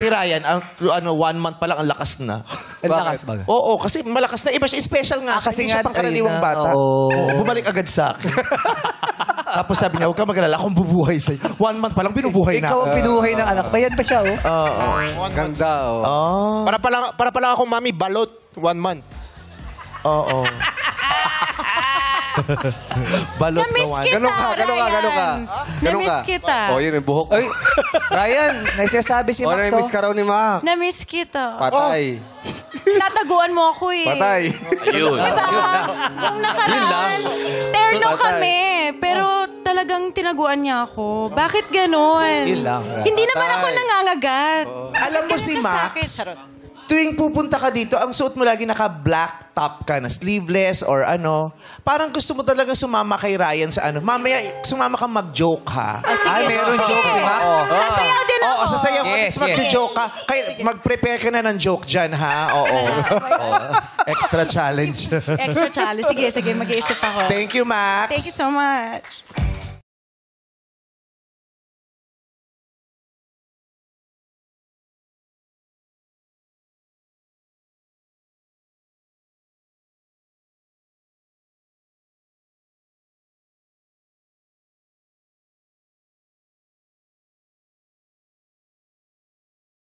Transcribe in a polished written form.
kay Ryan, ang 1 month pa lang, ang lakas na. Ang lakas ba? Oo, kasi malakas na. Iba siya, special nga. Kasi hindi siya nga, pangkaraniwang ayun na, bata. oo. Bumalik agad sa akin. Tapos sabi niya, huwag ka mag-alala, akong bubuhay sa'yo. 1 month pa lang, binubuhay na. Ikaw ang pinuhay ng anak. Bayan pa siya, oh. Ganda, oh. Para pala akong mami balot 1 month. Oo. Balot Na-miss na 1. kita, Ganun ka. Ryan. Na-miss kita. Oh, yun yung buhok. Ay, Ryan, nagsasabi si Max, na-miss ka raw ni Ma. Na-miss kita. Patay. Tinataguan mo ako eh. Patay. Ayun. Diba? Nung nakaraan, terno Patay. kami. Pero talagang tinaguan niya ako. Bakit ganon? Yun lang, Ryan. Hindi naman ako nangangagat. Alam mo si Max, tuwing pupunta ka dito, ang suot mo lagi naka-black top ka na sleeveless or ano. Parang gusto mo talaga sumama kay Ryan sa ano. Mamaya, sumama ka mag-joke ha. Ay, meron joke si Max. Sasayaw din ako. Oo, sasayaw ka. Yes, Mag-joke ka. Kaya mag-prepare ka na ng joke dyan ha. Oo. Extra challenge. Extra challenge. Sige, mag-iisip ako. Thank you, Max. Thank you so much.